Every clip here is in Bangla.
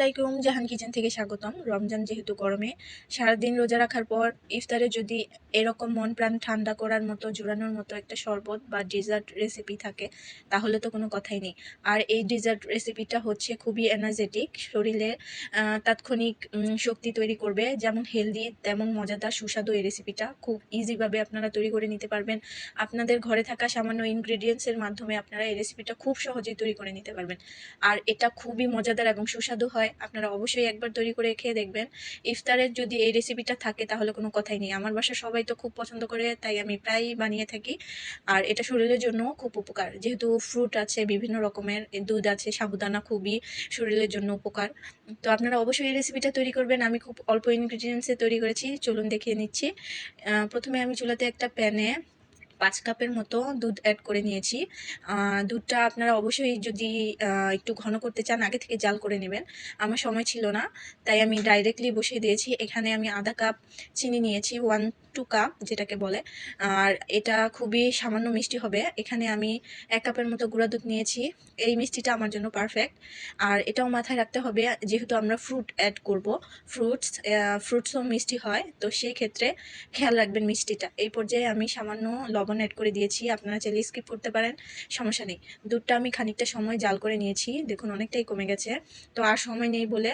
আলাইকুম, জাহান কিচেন থেকে স্বাগতম। রমজান যেহেতু গরমে সারাদিন রোজা রাখার পর ইফতারে যদি এরকম মন প্রাণ ঠান্ডা করার মতো জুড়ানোর মতো একটা শরবত বা ডেজার্ট রেসিপি থাকে তাহলে তো কোনো কথাই নেই। আর এই ডেজার্ট রেসিপিটা হচ্ছে খুবই এনার্জেটিক, শরীরে তাৎক্ষণিক শক্তি তৈরি করবে। যেমন হেলদি তেমন মজাদার সুস্বাদু এই রেসিপিটা খুব ইজিভাবে আপনারা তৈরি করে নিতে পারবেন। আপনাদের ঘরে থাকা সামান্য ইনগ্রেডিয়েন্টসের মাধ্যমে আপনারা এই রেসিপিটা খুব সহজেই তৈরি করে নিতে পারবেন। আর এটা খুবই মজাদার এবং সুস্বাদু হয়। আপনারা অবশ্যই একবার তৈরি করে খেয়ে দেখবেন। ইফতারের যদি এই রেসিপিটা থাকে তাহলে কোনো কথাই নেই। আমার বাসায় সবাই তো খুব পছন্দ করে, তাই আমি প্রায়ই বানিয়ে থাকি। আর এটা শরীরের জন্য খুব উপকার, যেহেতু ফ্রুট আছে বিভিন্ন রকমের, দুধ আছে, সাবুদানা খুবই শরীরের জন্য উপকার। তো আপনারা অবশ্যই এই রেসিপিটা তৈরি করবেন। আমি খুব অল্প ইনগ্রিডিয়েন্টসে তৈরি করেছি, চলুন দেখিয়ে নিচ্ছি। প্রথমে আমি চুলাতে একটা প্যানে 5 কাপের মতো দুধ অ্যাড করে নিয়েছি। দুধটা আপনারা অবশ্যই যদি একটু ঘন করতে চান আগে থেকে জাল করে নেবেন। আমার সময় ছিল না, তাই আমি ডাইরেক্টলি বসিয়ে দিয়েছি। এখানে আমি আধা কাপ চিনি নিয়েছি, 1-2 কাপ যেটাকে বলে। আর এটা খুবই সামান্য মিষ্টি হবে। এখানে আমি 1 কাপের মতো গুঁড়া দুধ নিয়েছি। এই মিষ্টিটা আমার জন্য পারফেক্ট। আর এটাও মাথায় রাখতে হবে, যেহেতু আমরা ফ্রুট অ্যাড করব, ফ্রুটসও মিষ্টি হয়, তো সেই ক্ষেত্রে খেয়াল রাখবেন মিষ্টিটা। এই পর্যায়ে আমি সামান্য লবণ অ্যাড করে দিয়েছি, আপনারা চাইলে স্কিপ করতে পারেন, সমস্যা নেই। দুধটা আমি খানিকটা সময় জাল করে নিয়েছি, দেখুন অনেকটাই কমে গেছে। তো আর সময় নেই বলে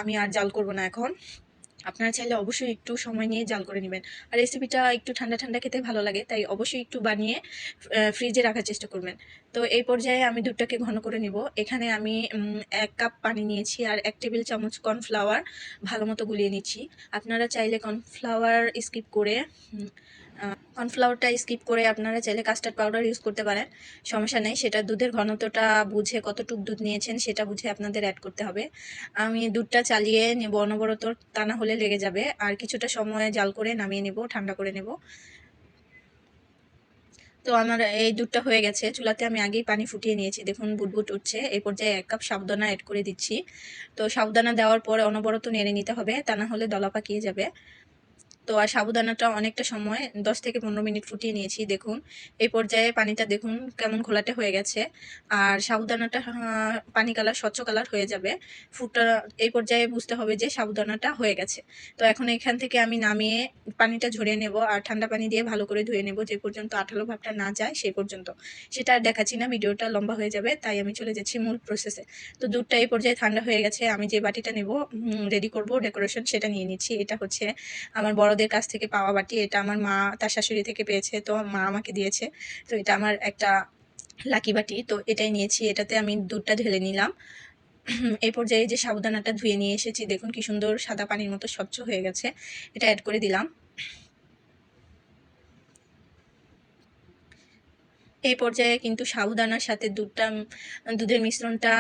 আমি আর জাল করব না এখন। আপনারা চাইলে অবশ্যই একটু সময় নিয়ে জাল করে নেবেন। আর রেসিপিটা একটু ঠান্ডা ঠান্ডা খেতে ভালো লাগে, তাই অবশ্যই একটু বানিয়ে ফ্রিজে রাখার চেষ্টা করবেন। তো এই পর্যায়ে আমি দুধটাকে ঘন করে নিব। এখানে আমি 1 কাপ পানি নিয়েছি আর 1 টেবিল চামচ কর্নফ্লাওয়ার ভালো মতো গুলিয়ে নিচ্ছি। আপনারা চাইলে কর্নফ্লাওয়ারটা স্কিপ করে আপনারা চাইলে কাস্টার্ড পাউডার ইউজ করতে পারেন, সমস্যা নেই। সেটা দুধের ঘনত্বটা বুঝে, কতটুকু দুধ নিয়েছেন সেটা বুঝে আপনাদের অ্যাড করতে হবে। আমি দুধটা চালিয়ে নেব অনবরত, তা না হলে লেগে যাবে। আর কিছুটা সময় জাল করে নামিয়ে নেব, ঠান্ডা করে নেব। তো আমার এই দুধটা হয়ে গেছে। চুলাতে আমি আগেই পানি ফুটিয়ে নিয়েছি, দেখুন বুটবুট উঠছে। এই পর্যায়ে 1 কাপ সাবুদানা অ্যাড করে দিচ্ছি। তো সাবুদানা দেওয়ার পরে অনবরত নেড়ে নিতে হবে, তা না হলে দলা পাকিয়ে যাবে। তো আর সাবুদানাটা অনেকটা সময় 10 থেকে 15 মিনিট ফুটিয়ে নিয়েছি, দেখুন। এই পর্যায়ে পানিটা দেখুন কেমন ঘোলাটে হয়ে গেছে। আর সাবুদানাটা পানি কালার, স্বচ্ছ কালার হয়ে যাবে। ফুটটা এই পর্যায়ে বুঝতে হবে যে সাবুদানাটা হয়ে গেছে। তো এখন এখান থেকে আমি নামিয়ে পানিটা ঝরিয়ে নেব আর ঠান্ডা পানি দিয়ে ভালো করে ধুয়ে নেব, যে পর্যন্ত আঠালো ভাবটা না যায় সেই পর্যন্ত। সেটা আর দেখাচ্ছি না, ভিডিওটা লম্বা হয়ে যাবে, তাই আমি চলে যাচ্ছি মূল প্রসেসে। তো দুধটা এই পর্যায়ে ঠান্ডা হয়ে গেছে। আমি যে বাটিটা নেব রেডি করব ডেকোরেশন, সেটা নিয়ে নিচ্ছি। এটা হচ্ছে আমার বড়দের কাছ থেকে পাওয়া বাটি। এটা আমার মা তার শাশুড়ি থেকে পেয়েছে, তো মা আমাকে দিয়েছে। তো এটা আমার একটা লাকি বাটি, তো এটাই নিয়েছি। এটাতে আমি দুধটা ঢেলে নিলাম। এই পর্যায়ে যে সাবুদানাটা ধুয়ে নিয়ে এসেছি, দেখুন কি সুন্দর সাদা পানির মতো স্বচ্ছ হয়ে গেছে। এটা অ্যাড করে দিলাম। এই পর্যায়ে কিন্তু সাবুদানার সাথে দুধের মিশ্রণটা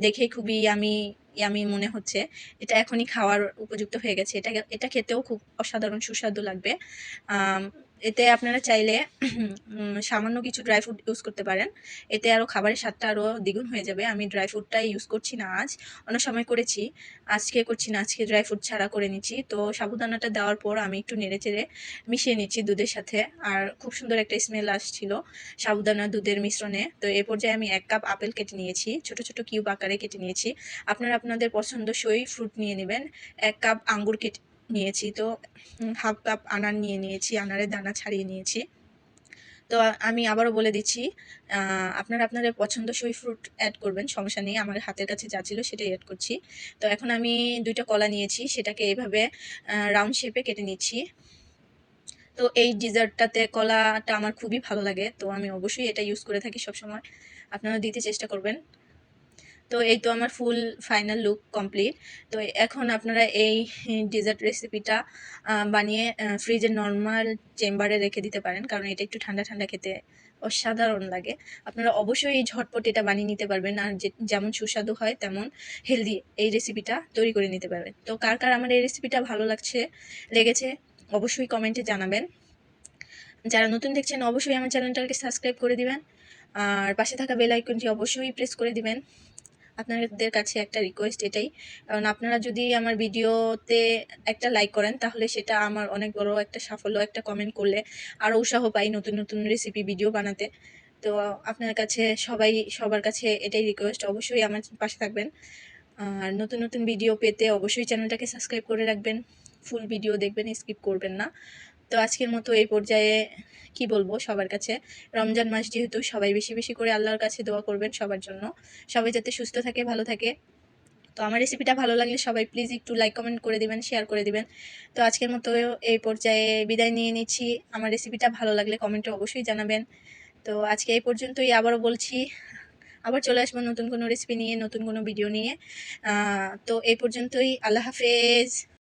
দেখে খুবই ইয়ামি ইয়ামি মনে হচ্ছে। এটা এখনই খাওয়ার উপযুক্ত হয়ে গেছে। এটা খেতেও খুব অসাধারণ সুস্বাদু লাগবে। এতে আপনারা চাইলে সামান্য কিছু ড্রাই ফ্রুট ইউজ করতে পারেন, এতে আরও খাবারের স্বাদটা আরও দ্বিগুণ হয়ে যাবে। আমি ড্রাই ফ্রুটটাই ইউজ করছি না আজ, অন্য সময় করেছি, আজকে করছি না, আজকে ড্রাই ফ্রুট ছাড়া করে নিচ্ছি। তো সাবুদানাটা দেওয়ার পর আমি একটু নেড়ে চেড়ে মিশিয়ে নিচ্ছি দুধের সাথে। আর খুব সুন্দর একটা স্মেল আসছিল সাবুদানা দুধের মিশ্রণে। তো এই পর্যায়ে আমি 1 কাপ আপেল কেটে নিয়েছি, ছোট ছোট কিউব আকারে কেটে নিয়েছি। আপনারা আপনাদের পছন্দসই ফ্রুট নিয়ে নেবেন। 1 কাপ আঙ্গুর কেটে নিয়েছি, তো 1/2 কাপ আনার নিয়ে নিয়েছি, আনারের দানা ছাড়িয়ে নিয়েছি। তো আমি আবারও বলে দিচ্ছি, আপনারা আপনাদের পছন্দসই ফ্রুট অ্যাড করবেন, সমস্যা নেই। আমার হাতের কাছে যা ছিল সেটাই অ্যাড করছি। তো এখন আমি 2টা কলা নিয়েছি, সেটাকে এইভাবে রাউন্ড শেপে কেটে নিচ্ছি। তো এই ডিজার্টটাতে কলাটা আমার খুবই ভালো লাগে, তো আমি অবশ্যই এটা ইউজ করে থাকি সবসময়, আপনারা দিতে চেষ্টা করবেন। তো এই তো আমার ফুল ফাইনাল লুক কমপ্লিট। তো এখন আপনারা এই ডেজার্ট রেসিপিটা বানিয়ে ফ্রিজের নর্মাল চেম্বারে রেখে দিতে পারেন, কারণ এটা একটু ঠান্ডা ঠান্ডা খেতে অসাধারণ লাগে। আপনারা অবশ্যই এই ঝটপট এটা বানিয়ে নিতে পারবেন, আর যেমন সুস্বাদু হয় তেমন হেলদি এই রেসিপিটা তৈরি করে নিতে পারবেন। তো কার কার আমার এই রেসিপিটা ভালো লেগেছে অবশ্যই কমেন্টে জানাবেন। যারা নতুন দেখছেন অবশ্যই আমার চ্যানেলটাকে সাবস্ক্রাইব করে দিবেন, আর পাশে থাকা বেল আইকনটি অবশ্যই প্রেস করে দিবেন। আপনাদের কাছে একটা রিকোয়েস্ট এটাই, কারণ আপনারা যদি আমার ভিডিওতে একটা লাইক করেন তাহলে সেটা আমার অনেক বড় একটা সাফল্য। একটা কমেন্ট করলে আরও উৎসাহ পাই নতুন নতুন রেসিপি ভিডিও বানাতে। তো আপনার কাছে সবার কাছে এটাই রিকোয়েস্ট, অবশ্যই আমার পাশে থাকবেন। আর নতুন নতুন ভিডিও পেতে অবশ্যই চ্যানেলটাকে সাবস্ক্রাইব করে রাখবেন, ফুল ভিডিও দেখবেন, স্কিপ করবেন না। তো আজকের মতো এই পর্যায়ে কি বলবো, সবার কাছে রমজান মাস যেহেতু, সবাই বেশি বেশি করে আল্লাহর কাছে দোয়া করবেন সবার জন্য, সবাই যাতে সুস্থ থাকে, ভালো থাকে। তো আমার রেসিপিটা ভালো লাগলে সবাই প্লিজ একটু লাইক কমেন্ট করে দিবেন, শেয়ার করে দিবেন। তো আজকের মতো এই পর্যায়ে বিদায় নিয়ে নিচ্ছি। আমার রেসিপিটা ভালো লাগলে কমেন্টে অবশ্যই জানাবেন। তো আজকে এই পর্যন্তই, আবারও বলছি আবার চলে আসবো নতুন কোনো রেসিপি নিয়ে, নতুন কোনো ভিডিও নিয়ে। তো এই পর্যন্তই, আল্লাহ হাফেজ।